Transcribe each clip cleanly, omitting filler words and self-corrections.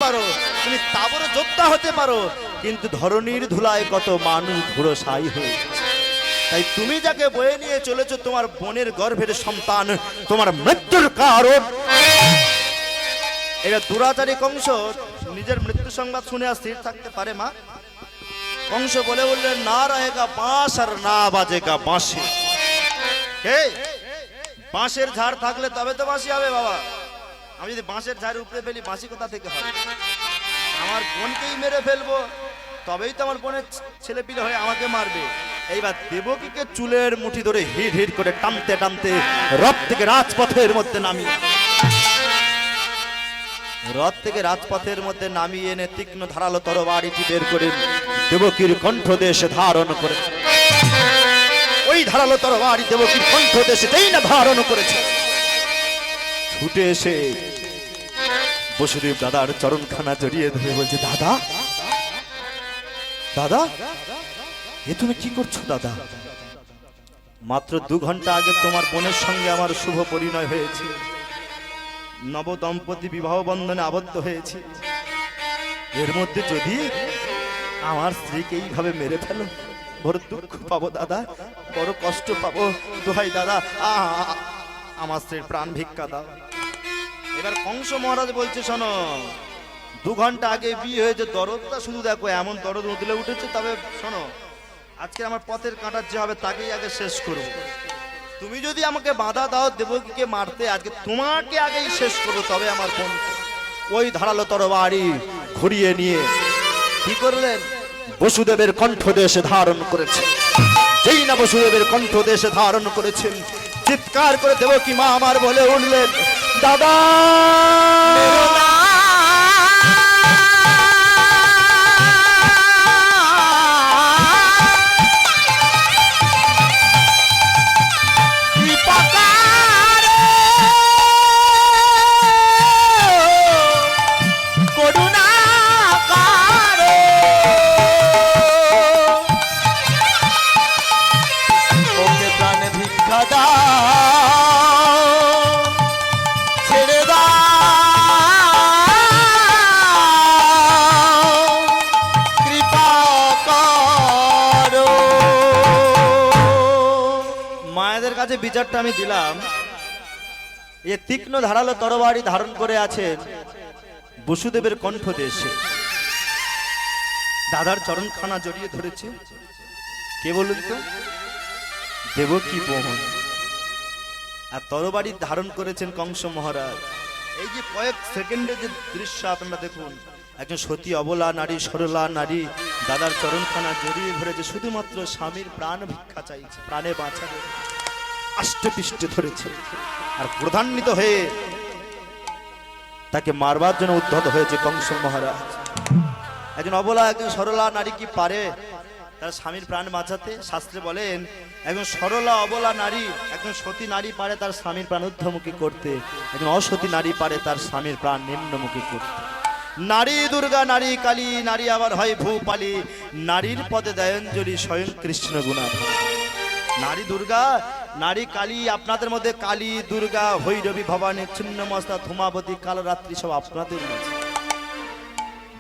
পারো, তুমি তাবড় যোদ্ধা হতে পারো, কিন্তু ধরণীর ধুলায় কত মানুষ ধুলোসাই হয়ে। তাই তুমি যাকে বয়ে নিয়ে চলেছো তোমার বোনের গর্ভের সন্তান, তোমার মৃত্যুর কারণ। এটা দুরাচারী কংস নিজের মৃত্যু সংবাদ শুনে আর স্থির থাকতে পারে মা? কংস বলে বললেন, না রহেগা বাঁশ আর না বাজেগা বাঁশি। বাঁশের ঝাড় থাকলে তবে তো বাঁশি হবে বাবা। আমি যদি বাঁশের ঝাড় উপরে ফেলি, বাঁশি কোথা থেকে হবে? আমার বোনকেই মেরে ফেলবো, তবেই তো আমার বোনের ছেলে পিলে হয়ে আমাকে মারবে। এইবার দেবকীকে চুলের মুঠি ধরে হিড় হিড় করে টানতে টানতে রথ থেকে রাজপথের মধ্যে নামিয়ে এনে তীক্ষ্ণ ধারালো তরবারিটি বের করে দেবকীর কণ্ঠদেশে ধারণ করে, ওই ধারালো তরবারি দেবকীর কণ্ঠদেশেই না ধারণ করেছে। ছুটে এসে বসুদেব দাদার চরণখানা জড়িয়ে ধরে বলছে, দাদা দাদা, এ তুমি কি করছো দাদা? মাত্র 2 ঘন্টা আগে তোমার বোনের সঙ্গে আমার শুভ পরিণয় হয়েছে, নব দম্পতি বিবাহ বন্ধনে আবদ্ধ হয়েছে। এর মধ্যে যদি আমার স্ত্রীকে এইভাবে মেরে ফেলো, বড় দুঃখ পাবো দাদা, বড় কষ্ট পাবো। দোহাই দাদা, আমার স্ত্রীর প্রাণ ভিক্ষা দাও। এবার কংস মহারাজ বলছে, শোনো, 2 ঘন্টা আগে বিয়ে হয়েছে, দরদটা শুধু দেখো, এমন দরদ উতলে উঠেছে। তবে শোনো, আজকে আমার পথের কাঁটার যে হবে তাকেই আগে শেষ করব। তুমি যদি আমাকে বাধা দাও দেবকীকে মারতে, আজকে তোমাকে আগেই শেষ করবো, তবে আমার বোন। ওই ধারালো তরবারি ঘুরিয়ে নিয়ে কি করলেন? বসুদেবের কণ্ঠদেশে ধারণ করেছে। যেই না বসুদেবের কণ্ঠদেশে ধারণ করেছেন, চিৎকার করে দেবকী মা আমার বলে উঠলেন, দাদা বিচারটা আমি দিলাম। এ তীক্ষ্ণ ধারালো তরবারি ধারণ করে আছেন বসুদেবের কণ্ঠদেশে, দাদার চরণখানা জড়িয়ে ধরেছে। কে বলুন তো? দেবকী বোন। আর তরবারি ধারণ করেছেন কংস মহারাজ। এই যে কয়েক সেকেন্ডের যে দৃশ্য আপনারা দেখুন, একজন সতী অবলা নারী, সরলা নারী দাদার চরণখানা জড়িয়ে ধরেছে, শুধুমাত্র স্বামীর প্রাণ ভিক্ষা চাইছে, প্রাণে বাঁচাবে, আষ্টপিষ্টে ধরেছে। আর ক্রোধান্বিত হয়ে তাকে মারবার জন্য উদ্ধত হয়েছে কংস মহারাজ। একজন অবলা, একজন সরলা নারী কি পারে তার স্বামীর প্রাণ বাঁচাতে? শাস্ত্রে বলেন, একজন সরলা অবলা নারী, একজন সতী নারী পারে তার স্বামীর প্রাণ ঊর্ধ্বমুখী করতে, একজন অসতী নারী পারে তার স্বামীর প্রাণ নিম্নমুখী করতে। নারী দুর্গা, নারী কালী, নারী আবার হয় ভূপালী, নারীর পদে দেয়ঞ্জলি স্বয়ং কৃষ্ণ গুণাধর। নারী দুর্গা, নারী কালী, আপনাদের মধ্যে কালী, দুর্গা, ভৈরবী, ভবানী, ছিন্নমস্তা, ধূমাবতী, কালরাত্রি সব আপনাদের মাঝে।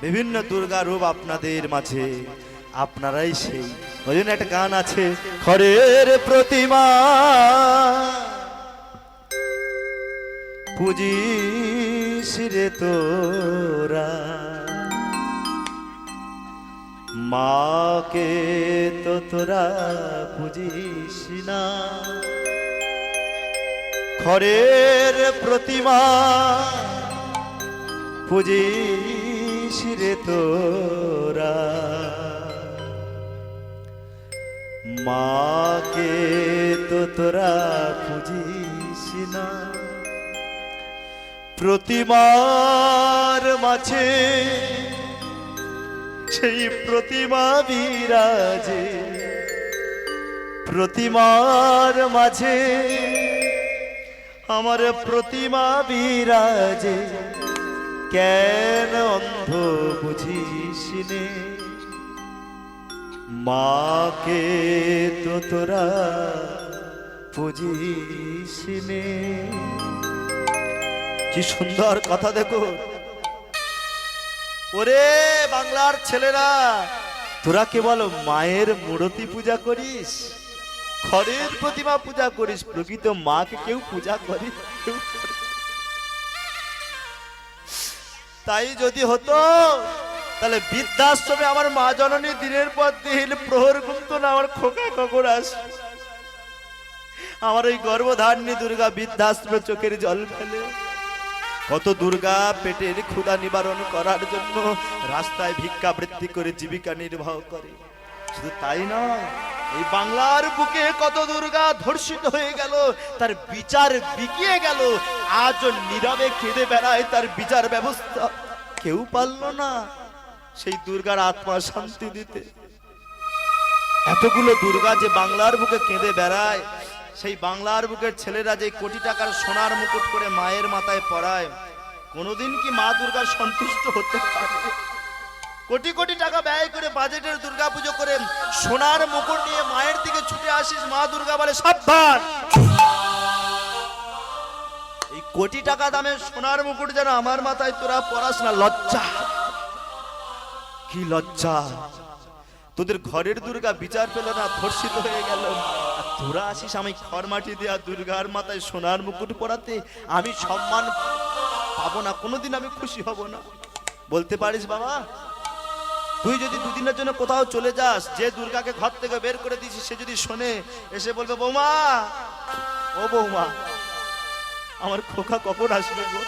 বিভিন্ন দুর্গা রূপ আপনাদের মাঝে, আপনারাই সেই। ওই জন্য একটা গান আছে, খড়ের প্রতিমা পুজিস রে তোরা, মাকে তো তোরা বুঝিস না। খড়ের প্রতিমা পুজিস রে তোরা, মাকে তো তোরা বুঝিস না। প্রতিমার মাঝে সেই প্রতিমা বিরাজে, প্রতিমার মাঝে আমার প্রতিমা বিরাজে, কেন অন্ধ বুঝিস নে? মাকে তো তোরা বুঝিস নে। কি সুন্দর কথা দেখো। ওরে বাংলার ছেলেরা, তোরা কেবল মায়ের মূর্তি পূজা করিস, খড়ের প্রতিমা পূজা করিস, প্রকৃত মাকে কেউ পূজা করে? তাই যদি হতো তাহলে বৃদ্ধাশ্রমে আমার মা জননী দিনের পর দিন প্রহর গুনতো না, আমার খোকা কখন আসে। আমার ওই গর্ভধারিণী দুর্গা বৃদ্ধাশ্রমে চোখের জল ফেলে। কত দুর্গা পেটের ক্ষুধা নিবারণ করার জন্য রাস্তায় ভিক্ষাবৃত্তি করে জীবিকা নির্বাহ করে। শুধু তাই নয়, এই বাংলার বুকে কত দুর্গা ধর্ষিত হয়ে গেল, তার বিচার বিকিয়ে গেল, আজও নীরবে কেঁদে বেড়ায়, তার বিচার ব্যবস্থা কেউ পারল না সেই দুর্গার আত্মা শান্তি দিতে। এতগুলো দুর্গা যে বাংলার বুকে কেঁদে বেড়ায়, সেই বাংলার বুকের ছেলেরা যে কোটি টাকার সোনার মুকুট করে মায়ের মাথায় পরায়, কোনোদিন কি মা দুর্গা সন্তুষ্ট হতে পারে? কোটি কোটি টাকা ব্যয় করে বাজেটের দুর্গা পুজো করে সোনার মুকুট নিয়ে মায়ের দিকে ছুটে আসিস, মা দুর্গা বলে সাবধান, এই কোটি টাকা দামের সোনার মুকুট যেন আমার মাথায় তোরা পরাস না। লজ্জা, কি লজ্জা! তোদের ঘরের দুর্গা বিচার পেল না, ধর্ষিত হয়ে গেল, আর তোরা আসিস আমি খড় মাটি দেয়া দুর্গার মাথায় সোনার মুকুট পরাতে। আমি সম্মান পাবো না, কোনোদিন আমি খুশি হব না। বলতে পারিস বাবা, তুই যদি দুদিনের জন্য কোথাও চলে যাস, যে দুর্গাকে ঘর থেকে বের করে দিয়েছিস সে যদি শোনে, এসে বলবে বৌমা, ও বৌমা, আমার খোকা কখন আসবে গো?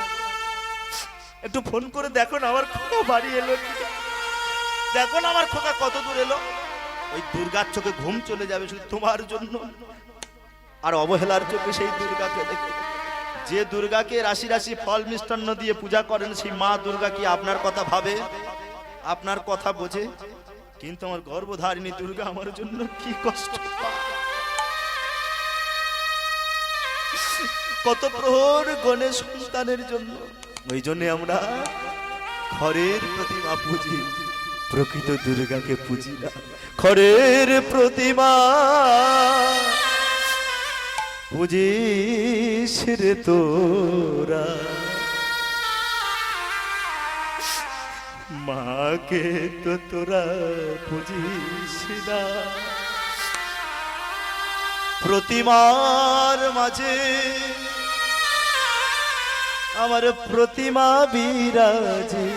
একটু ফোন করে দেখো না আমার খোকা বাড়ি এলো, দেখো না আমার খোকা কত দূর এলো। ওই দুর্গার চোখে ঘুম চলে যাবে শুধু তোমার জন্য, আর অবহেলার চোখে সেই দুর্গাকে দেখে। যে দুর্গাকে রাশি রাশি ফল মিষ্টান্ন দিয়ে পূজা করেন, সেই মা দুর্গা কি আপনার কথা ভাবে, আপনার কথা বোঝে? কিন্তু আমার গর্ভধারিণী দুর্গা আমার জন্য কি কষ্ট পায়, কত প্রহর গণে সন্তানের জন্য। ওই জন্য আমরা খড়ের প্রতিমা পুজি, প্রকৃত দুর্গাকে পুজি না। খড়ের প্রতিমা পুজিস রে তোরা, মাকে তো তোরা পুজিস না। প্রতিমার মাঝে আমার প্রতিমা বিরাজে,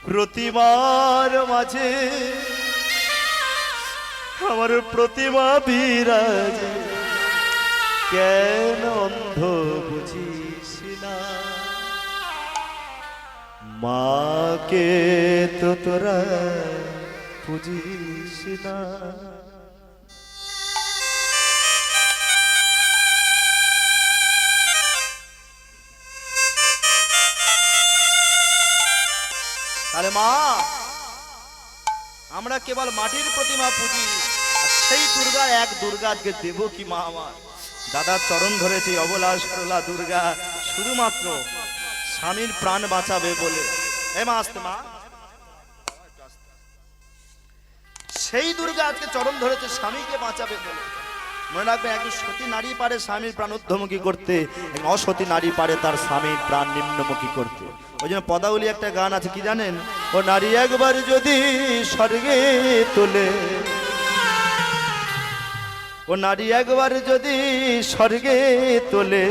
প্রতিমার মাঝে আমার প্রতিমা বিরাজে, কেন অন্ধ বুঝিস না? মাকে তো তোরা বুঝিস না। তাহলে মা, আমরা কেবল মাটির প্রতিমা পুজি, আর সেই দুর্গার এক দুর্গা আজকে দেব কি মা? আমার দাদার চরণ ধরেছে অবলা সরলা দুর্গা, শুধুমাত্র স্বামীর প্রাণ বাঁচাবে বলে। এ মা, আসতে মা। সেই দুর্গা আজকে চরণ ধরেছে স্বামীকে বাঁচাবে বলে। মনে রাখবে, একজন সতী নারী পারে স্বামীর প্রাণ ঊর্ধ্বমুখী করতে, একজন অসতী নারী পারে তার স্বামীর প্রাণ নিম্নমুখী করতে। ওই জন্য পদাবলী একটা গান আছে, কি জানেন? ও নারী একবার যদি স্বর্গে তোলে, ও নারী একবার যদি স্বর্গে তোলে,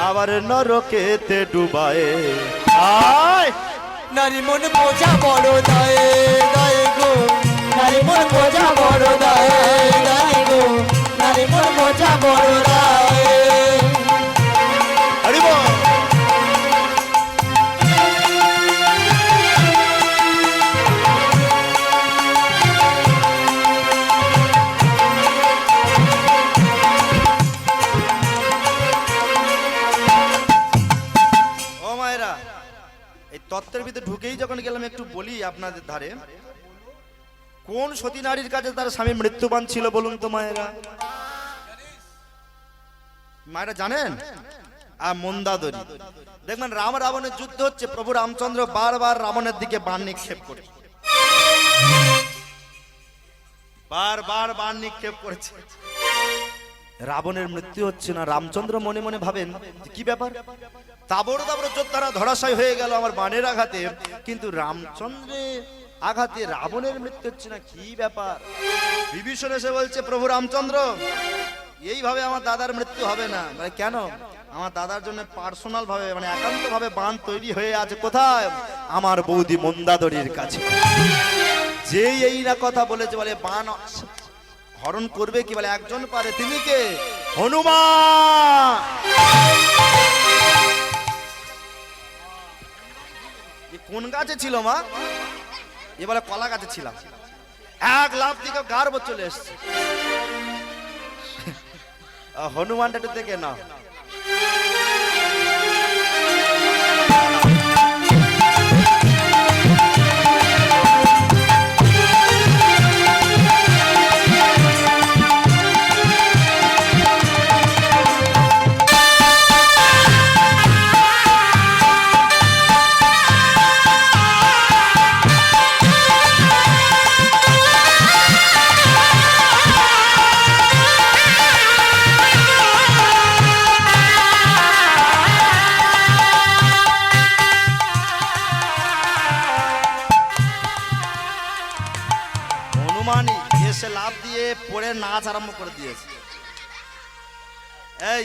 আবার নরকেতে ডুবায়। আয় নারী মন বোঝা বড় দায়ে দায়ে গো, নারী মন বোঝা বড় দায়ে দায়ে গো, নারী মন বোঝা বড় দায়ে। হরি বল। তত্ত্বের ভিতরে ঢুকেই যখন গেলাম, একটু বলি আপনাদের ধারে, কোন সতী নারীর কাছে তার স্বামী মৃত্যুবান ছিল বলুন তো মায়েরা? মায়েরা জানেন? আর মন্দাদরী। দেখবেন রাম রাবণের যুদ্ধ হচ্ছে, প্রভু রামচন্দ্র বারবার রাবণের দিকে বাণ নিক্ষেপ করে, বারবার বাণ নিক্ষেপ করেছে। রাবণের মৃত্যু হচ্ছে না। রামচন্দ্র মনে মনে ভাবেন কি ব্যাপার, তাবড় তাবড় যোদ্ধারা ধরাশায়ী হয়ে গেল আমার বাণের আঘাতে, কিন্তু রামচন্দ্রের আঘাতে রাবণের মৃত্যু হচ্ছে না, কি ব্যাপার? বিভীষণ এসে বলছে, প্রভু রামচন্দ্র, এইভাবে আমার দাদার মৃত্যু হবে না। মানে কেন? আমার দাদার জন্য পার্সোনাল ভাবে, মানে একান্ত ভাবে বাণ তৈরি হয়ে আছে। কোথায়? আমার বৌদি মন্দাদরীর কাছে। যেই এই না কথা বলেছে, বলে বাণ হরণ করবে কি? বলে একজন পারে, তিনি কে? হনুমান। কোন গাছে ছিল মা? এ বলে কলা গাছে ছিলাম। এক লাফ দিকে গার্ব চলে এসছে। হনুমানটা একটু দেখে না। হনুমানই এসে লাফ দিয়ে পড়ে নাচ আরম্ভ করে দিয়েছে। এই,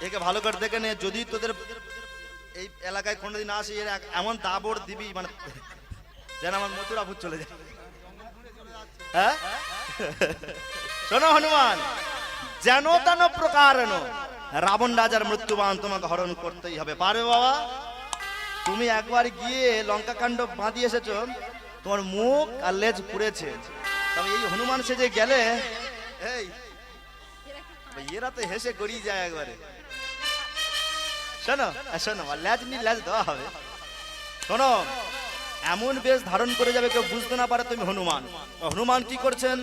একে ভালো করে দেখে নে, যদি তোদের এই এলাকায় কোনোদিন আসি, এর এমন দাবড় দিবি, মানে যেন আমার মথুরাপুর চলে যায়। হ্যাঁ, শোনো হনুমান, যেন তেন প্রকারেণ রাবণ রাজার মৃত্যুবান তোমাকে হরণ করতেই হবে। পারবে বাবা? তুমি একবার গিয়ে লঙ্কা কাণ্ড বাঁধিয়ে এসেছো, তোমার মুখ আর লেজ পুড়েছে, তবে এই হনুমান সেজে গেলে, এই এরা তো হেসে গড়িয়ে যায় একবারে। শোনো শোনো, লেজ নি লেজ দেওয়া হবে। শোনো, এমন বেশ ধারণ করে যাবে কেউ বুঝতে না পারে তুমি হনুমান। হনুমান কি করছেন?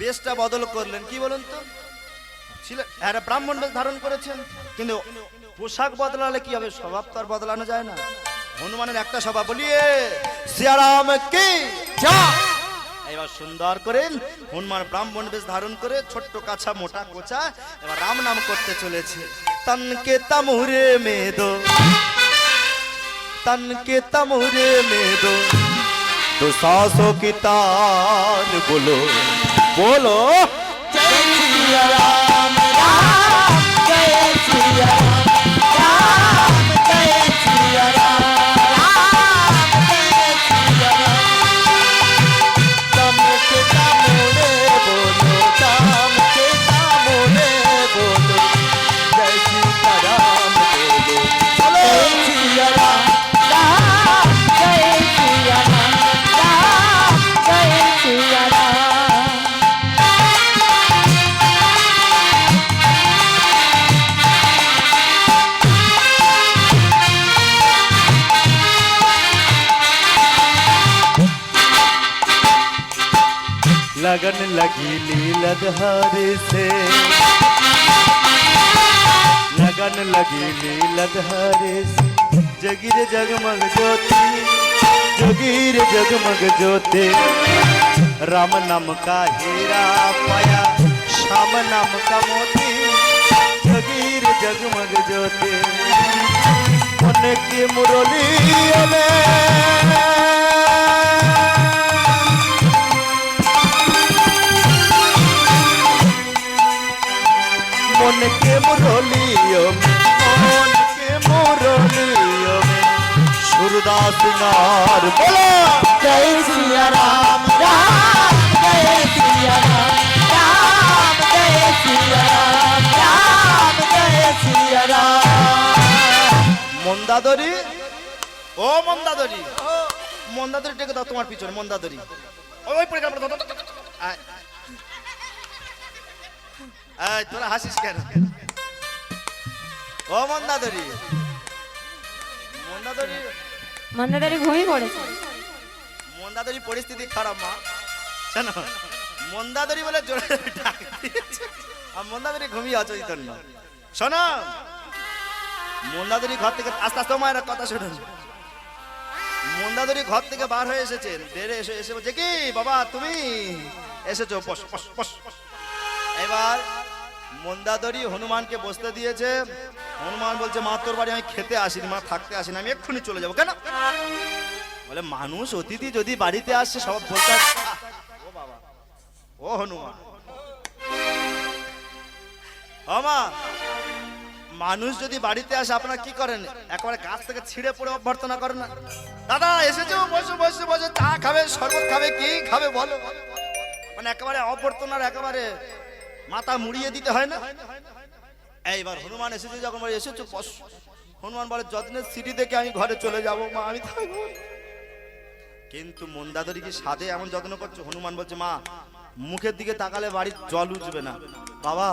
বেশটা বদল করলেন। কি বলুন তো? ছিল একটা ব্রাহ্মণ বেশ ধারণ করেছেন, কিন্তু পোশাক বদলালে কি হবে? স্বভাব তো আর বদলানো যায় না। হনুমানের একটা স্বভাব, বলিয়ে সিয়ারাম কি যা। এবার সুন্দর করেন হনুমান ব্রাহ্মণ বেশ ধারণ করে, ছোট্ট কাছা মোটা কোচা, এবার রাম নাম করতে চলেছে। তনকে তমুরে মেদো, তনকে তমুরে মেদো, তো सासों की तान बोलो बोलो। जय सिया राम राम, जय सिया राम, जय सिया राम, जय सिया राम। तम के तमोरे बोलो, तम के तमोरे बोलो, जय सिया राम बोलो, जय सिया राम राम, जय सिया राम राम, जय सिया राम। लगन लगी लीलधारे से, लगन लगी लीलधारे से, जगीर जगमग ज्योति, जगीर जगमग ज्योति। राम नाम का हीरा पाया, श्याम नाम का मोती, जगीर जगमग ज्योति। उनकी मुरलियों में मन के मुरलियों में, मन के मुरलियों में सुरदास सिंगार बोलो। जय सिया राम राम, जय सिया राम राम, जय सिया राम राम, जय सिया राम। মন্দাদরি, ও মন্দাদরি, মন্দাদরি ডেকে দাও তোমার পিছনে। মন্দাদরি ওই পড়ে গেল। আয়, আয়, তোরা হাসিস কেন? ও মন্দাদরি, মন্দাদরি, মন্দাদারি ঘুমিয়ে পড়েছে। মন্দাদরি পরিস্থিতি খারাপ মা। শোনো, মন্দাদরি বলে জোরে ডাক দিয়েছে, আর মন্দাদরি ঘুমিয়ে অচৈতন্য। শোনো, মন্দাদরি ঘর থেকে আস্তে আস্তে, মায়ের কথা শোনেন। মন্দাদরি ঘর থেকে বার হয়ে এসেছেন, বেড়ে এসে এসে বলছে, কি বাবা তুমি এসেছো, বস বস বস। এবার মন্দাদরি হনুমানকে বসতে দিয়েছে, হনুমান বলছে মা তোর বাড়ি আমি খেতে আসিনি, মা থাকতে আসিনি, আমি এক্ষুনি চলে যাবো। কেন? বলে মানুষ অতিথি যদি বাড়িতে আসছে সব বলতে হয়, ও বাবা ও হনুমান, ও মা, মানুষ যদি বাড়িতে আসে আপনারা কি করেন? একেবারে গাছ থেকে ছিঁড়ে পড়ে অভ্যর্থনা করেন না? দাদা এসেছো, বসে বসে বসে চা খাবে, শরবত খাবে, কি খাবে বলো? মানে একেবারে অভ্যর্থনার একেবারে মাথা মুড়িয়ে দিতে হয় না? এইবার হনুমান এসেছে, যখন বলে এসেছো বস, হনুমান বলে যত্নের সিটি দেখে আমি ঘরে চলে যাব মা, আমি থাকবো। কিন্তু মন্দাদরি কি সাধে এমন যত্ন করছো? হনুমান বলছে মা মুখের দিকে তাকালে বাড়ির জল উঠবে না। বাবা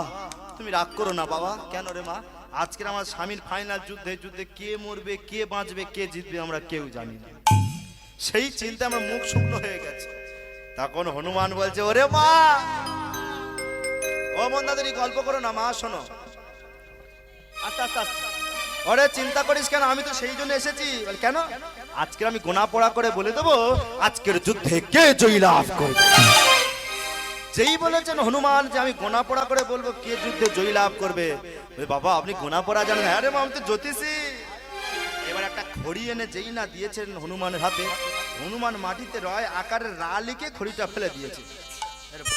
তুমি রাগ করো না বাবা। কেন রে মা? আজকের আমার স্বামীর ফাইনাল যুদ্ধে কে মরবে, কে বাঁচবে, কে জিতবে আমরা কেউ জানি না, সেই চিন্তা আমার মুখ শুকনো হয়ে গেছে। তখন হনুমান বলছে ওরে মা, ও মন্দাদরি গল্প করো না মা, শোনো। আস্তে আস্তে আস্তে, ওরে চিন্তা করিস কেন, আমি তো সেই জন্য এসেছি। বলে কেন? আজকে আমি গোনা পোড়া করে বলে দেবো আজকের যুদ্ধে কে জয়ী লাভ করবে। যেই বলেছেন হনুমান যে আমি গোনা পোড়া করে বলবো কে যুদ্ধে জয়ী লাভ করবে, বাবা আপনি গোনা পোড়া জানেন? আরে মা আমি তো জ্যোতিষী। এবার একটা খড়ি এনে যেই না দিয়েছেন হনুমানের হাতে, হনুমান মাটিতে রয় আকারের রা লিখে খড়িটা ফেলে দিয়েছে।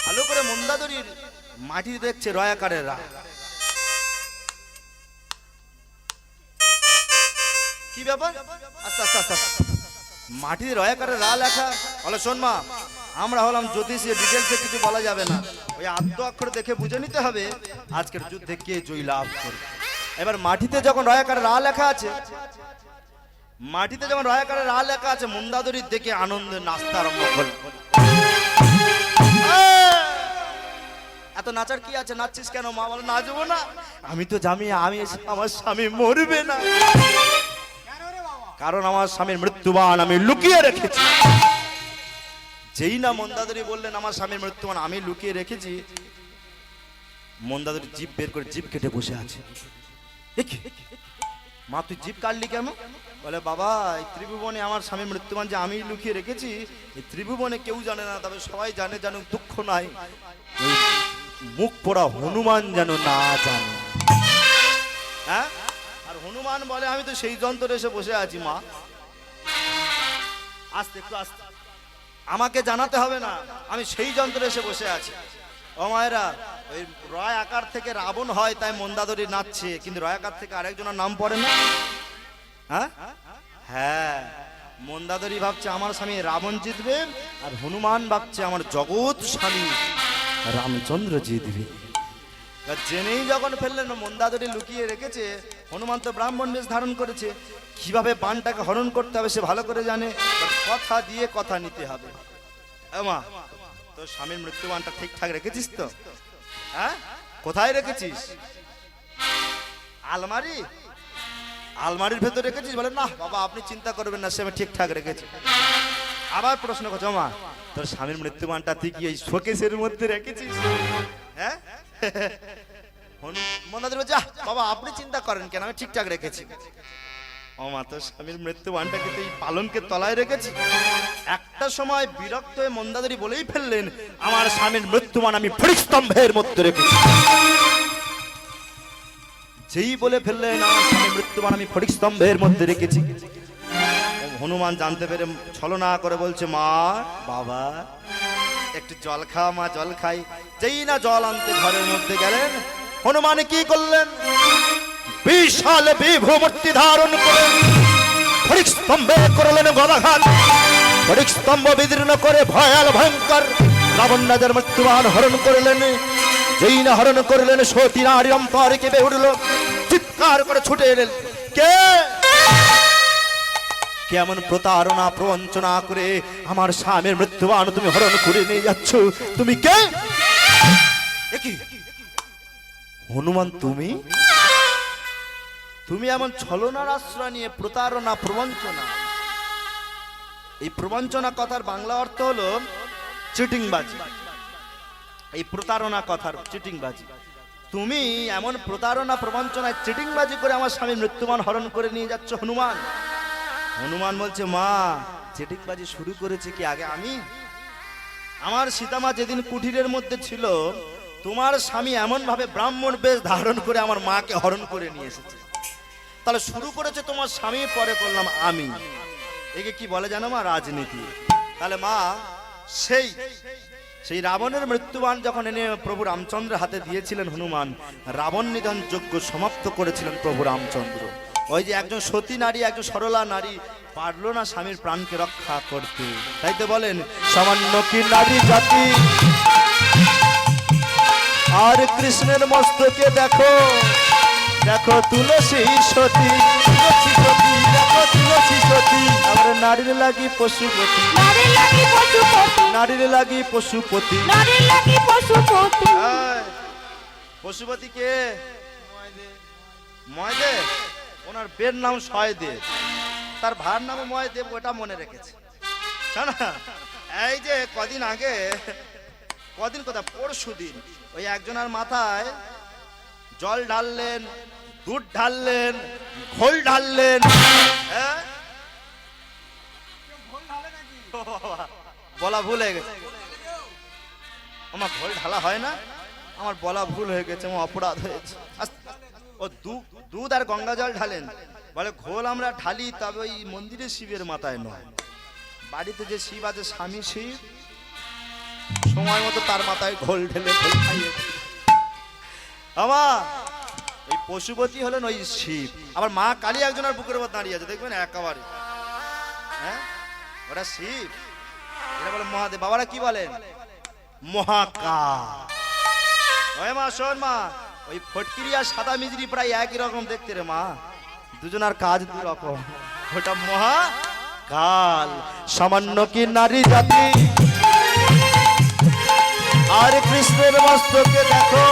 ভালো করে মন্দাদরির মাটি দেখছে রয় আকারের রা। কি ব্যাপার? আস্তে আস্তে আস্তে আস্তে, মাটির রয় আকারের রা লেখা। বলে শোন মা, আমরা হলাম জ্যোতিষী, ডিটেলসে কিছু বলা যাবে না, ওই আদ্য অক্ষর দেখে বুঝে নিতে হবে আজকের যুদ্ধে কে জয়ী লাভ করবে। এবার মাটিতে যখন রয় আকারের রা লেখা আছে, মাটিতে যখন রয় আকারের রা লেখা আছে, মন্দাদরির দেখে আনন্দে নাচতে আরম্ভ করল। এত নাচার কি আছে, নাচছিস কেন? মা বলে নাচবো না, আমি তো জানি আমি আমার স্বামী মরবে না, কারণ আমার স্বামীর মৃত্যুবান আমি লুকিয়ে রেখেছি। যেই না মন্দাদরি বললেন আমার স্বামীর মৃত্যুবান আমি লুকিয়ে রেখেছি, মন্দাদরি জিভ বের করে জিভ কেটে বসে আছে। মা তুই জিভ কাটলি কেন? বলে বাবা এই ত্রিভুবনে আমার স্বামীর মৃত্যুবান যে আমি লুকিয়ে রেখেছি, এই ত্রিভুবনে কেউ জানে না, তবে সবাই জানে, জানুক দুঃখ নাই, ওই মুখ পোড়া হনুমান যেন না জানে। হ্যাঁ, আর হনুমান বলে আমি তো সেই যন্ত্রে এসে বসে আছি মা। আস্তে একটু আস্তে, আমাকে জানাতে হবে না, আমি সেই যন্ত্রে এসে বসে আছি। ও মায়েরা, ওই রয় আকার থেকে রাবণ হয় তাই মন্দাদরি নাচছে, কিন্তু রয় আকার থেকে আরেকজনের নাম পড়ে না। হ্যাঁ হ্যাঁ, মন্দাদরি ভাবছে আমার স্বামী রাবণ জিতবে, আর হনুমান ভাবছে আমার জগৎ স্বামী রামচন্দ্র জিতবে। জেনেই যখন ফেললেন মন্দাদরি লুকিয়ে রেখেছে, হনুমান তো ব্রাহ্মণ বেশ ধারণ করেছে, কিভাবে বানটাকে হরণ করতে হবে সে ভালো করে জানে, কথা দিয়ে কথা নিতে হবে। মা তোর স্বামীর মৃত্যুবানটা ঠিকঠাক রেখেছিস তো? হ্যাঁ, কোথায় রেখেছিস? আলমারি, আলমারির ভেতর রেখেছিস? বলে না বাবা আপনি চিন্তা করবেন না, সে আমি ঠিকঠাক রেখেছি। আবার প্রশ্ন করছো মা তোর স্বামীর মৃত্যুবানটা তুই কি এই শোকেসের মধ্যে রেখেছিস? হ্যাঁ, মন্দাদরি বলছে বাবা আপনি চিন্তা করেন কেন, আমি ঠিকঠাক রেখেছি। ও মা তোর স্বামীর মৃত্যুবানটা কিন্তু এই পালঙ্কের তলায় রেখেছি। একটা সময় বিরক্ত হয়ে মন্দাদরি বলেই ফেললেন আমার স্বামীর মৃত্যুবান আমি ফড়িকস্তম্ভের মধ্যে রেখেছি। যেই বলে ফেললেন আমার স্বামীর মৃত্যুবান আমি ফড়িকস্তম্ভের মধ্যে রেখেছি, হনুমান জানতে পেরে ছলনা করে বলছে মা বাবা একটু জল খা মা, জল খাই। যেই না জল আনতে ঘরের মধ্যে গেলেন, হনুমান কি করলেন? বিশাল বিভু মূর্তি ধারণ করে ফড়িকস্তম্ভে করলেন গদাঘাত। ফড়িকস্তম্ভ বিদীর্ণ করে ভয়াল ভয়ঙ্কর রাবণ রাজার মৃত্যুবান হরণ করলেন। যেই না হরণ করলেন, সতী নারী অন্তরে কেঁপে উঠল, চিৎকার করে ছুটে এলেন। কে কেমন প্রতারণা প্রবঞ্চনা করে আমার স্বামীর মৃত্যুবান তুমি হরণ করে নিয়ে যাচ্ছ? তুমি কে? হনুমান তুমি তুমি এমন ছলনার আশ্রয় নিয়ে প্রতারণা প্রবঞ্চনা, এই প্রবঞ্চনা কথার বাংলা অর্থ হলো চিটিংবাজি। এই প্রতারণা কথার চিটিংবাজি, তুমি এমন প্রতারণা প্রবঞ্চনায় চিটিংবাজি করে আমার স্বামীর মৃত্যুবান হরণ করে নিয়ে যাচ্ছ হনুমান। হনুমান বলছে মা চিটিংবাজি শুরু করেছে কি আগে আমি? আমার সীতামা যেদিন কুঠিরের মধ্যে ছিল তোমার স্বামী এমন ভাবে ব্রাহ্মণ বেশ ধারণ করে আমার মাকে হরণ করে নিয়ে এসেছে, তাহলে শুরু করেছে তোমার স্বামী, পরে করলাম আমি। একে কি বলে জানো মা? রাজনীতি। তাহলে মা সেই সেই রাবণের মৃত্যুবান যখন এনে প্রভু রামচন্দ্রের হাতে দিয়েছিলেন হনুমান, রাবণ নিধন যজ্ঞ সমাপ্ত করেছিলেন প্রভু রামচন্দ্র। ওই যে একজন সতী নারী, একজন সরলা নারী পারলো না স্বামীর প্রাণকে রক্ষা করতে, তাই তো বলেন সামান্য কি নারী জাতি আর কৃষ্ণের মস্তকে দেখো, দেখো তুলসী সতী, তুলসী সতী, দেখো তুলসী সতী। আমরা নারীর লাগি পশুপতি, নারীর লাগি পশুপতি, নারীর লাগি পশুপতি। নারীর লাগি পশুপতি। এই, পশুপতি কে? ময়দেব। ওনার বের নাম সয়দেব, তার ভার নাম ময়দেব, ওটা মনে রেখেছে। শোনো, এই যে কদিন আগে, কদিন কথা, পরশু দিন ওই একজনের মাথায় জল ঢাললেন, দুধ ঢাললেন, ঘোল ঢাললেন। হ্যাঁ? ও বাবা, বলা ভুল হয়ে গেছে। আমার ঘোল ঢালা হয় না, আমার বলা ভুল হয়ে গেছে, আমার অপরাধ হয়েছে। ও দুধ আর গঙ্গা জল ঢালেন, বলে ঘোল আমরা ঢালি, তবে ওই মন্দিরে শিবের মাথায় নয়। বাড়িতে যে শিব আছে, স্বামী শিব, সময় মতো তার মাথায় ঘোল ঢেলে ঘোল খাইয়ে। আমার ওই পশুপতি হলেন ওই শিব। আবার মা কালী একজনের বুকের উপর দাঁড়িয়ে আছে, দেখবেন একেবারে। হ্যাঁ, ওটা শিব, এটা বলে মহাদেব। বাবারা কি বলেন? মহাকাল। ওই মা শোন মা, ওই ফটকিরি আর সাদা মিজরি প্রায় একই রকম দেখতে রে মা, দুজনার কাজ দু রকম। ওটা মহাকাল। সামান্য কি নারী জাতি আর কৃষ্ণের মস্তকে দেখো,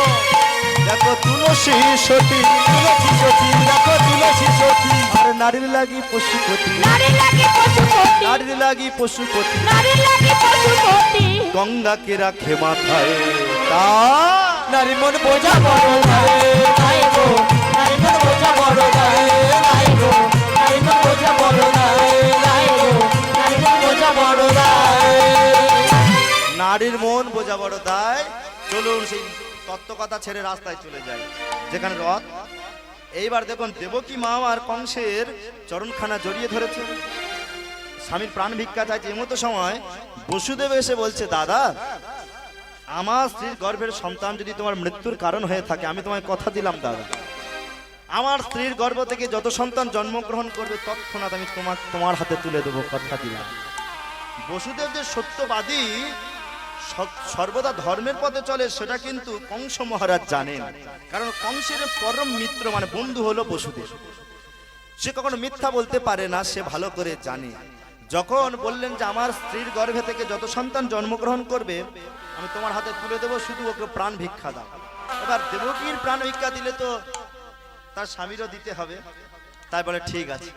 দেখো তুলসী সতী, তুলসী সতী, দেখো তুলসী সতী। আর নারীর লাগি পশুপতি, নারীর লাগি পশুপতি, নারীর লাগি পশুপতি। নারীর লাগি পশুপতি। গঙ্গাকে রাখে মাথায়, তা নারী মন বোঝা বড় দায়, দায় গো, নারী মন বোঝা বড় দায়, দায় গো, নারী মন বোঝা বড় দায়, দায় গো, নারী মন বোঝা বড় দায়। নারীর মন বোঝা বড় দায়। চলুন সেই তত্ত্ব কথা ছেড়ে রাস্তায় চলে যায়, যেখানে রথ। এইবার দেখুন দেবকী মা আর কংসের চরণখানা জড়িয়ে ধরেছে, স্বামীর প্রাণ ভিক্ষা চাইছে। এমতো সময় বসুদেব এসে বলছে, দাদা আমার স্ত্রীর গর্ভের সন্তান যদি তোমার মৃত্যুর কারণ হয়ে থাকে, আমি তোমায় কথা দিলাম দাদা, আমার স্ত্রীর গর্ভ থেকে যত সন্তান জন্মগ্রহণ করবে তৎক্ষণাৎ আমি তোমার হাতে তুলে দেবো, কথা দিলাম। বসুদেব যে সত্যবাদী, সর্বদা ধর্মের পথে চলে, সেটা কিন্তু কংস মহারাজ জানেন। কারণ কংসের পরম মিত্র মানে বন্ধু হলো বসুদেব। সে কখনো মিথ্যা বলতে পারে না, সে ভালো করে জানে। যখন বললেন যে আমার স্ত্রীর গর্ভে থেকে যত সন্তান জন্মগ্রহণ করবে আমি তোমার হাতে তুলে দেবো, শুধু ওকে প্রাণ ভিক্ষা দাও। এবার দেবকীর প্রাণ ভিক্ষা দিলে তো তার স্বামীরও দিতে হবে, তাই বলে ঠিক আছে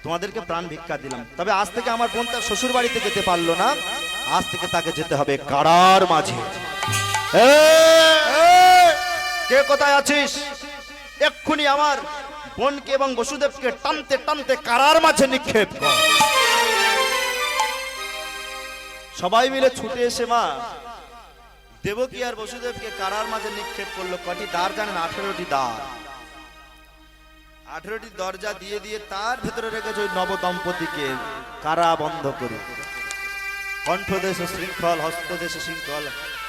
তোমাদেরকে প্রাণ ভিক্ষা দিলাম, তবে আজ থেকে আমার বোন তার শ্বশুর বাড়িতে যেতে পারলো না, আজ থেকে তাকে যেতে হবে কারার মাঝে। কে কোথায় আছিস? এক্ষুনি আমার বোনকে এবং বসুদেবকে টানতে টানতে কারার মাঝে নিক্ষেপ কর। সবাই মিলে ছুটে এসে মা দেবকী আর বসুদেবকে কারার মাঝে নিক্ষেপ করলো। কটি দ্বার জানেন? 18টি দ্বার। 18টি দরজা দিয়ে দিয়ে তার ভেতরে রেখেছে ওই নব দম্পতিকে কারা বন্ধ করে। কণ্ঠদেশে শৃঙ্খল, হস্তদেশে শৃঙ্খল,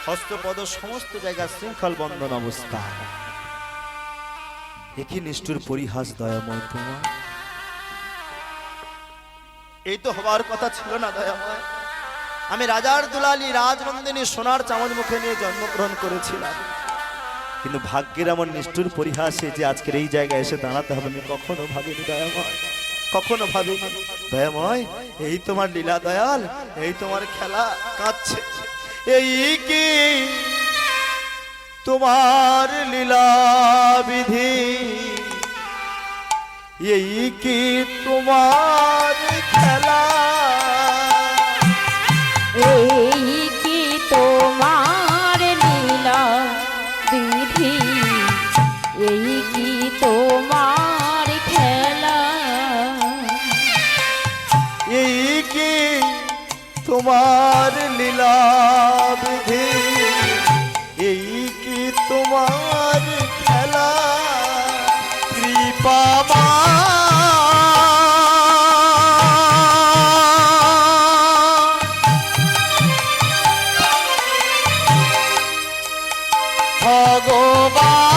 হস্তপদ সমস্ত জায়গায় শৃঙ্খল বন্ধন অবস্থা। একই নিষ্ঠুর পরিহাস দয়াময় তোমার। এই তো হবার কথা ছিল না দয়াময়। আমি রাজার দুলালি রাজনন্দিনী সোনার চামচ মুখে নিয়ে জন্মগ্রহণ করেছিলাম, কিন্তু ভাগ্যের এমন নিষ্ঠুর পরিহাসে যে আজকের এই জায়গায় এসে দাঁড়াতে হবে আমি কখনো ভাবিনি দয়াময়, কখনো ভাবিনি দয়াময়। এই তোমার লীলা দয়াল, এই তোমার খেলা। কাঁদছে এই কি তোমার লীলা বিধি, এই কি তোমার খেলা, এই কি তোমার লীলা বিধি, এই কি তোমার খেলা, এই কি তোমার লীলা বিধি, এই কি ভালোবাসা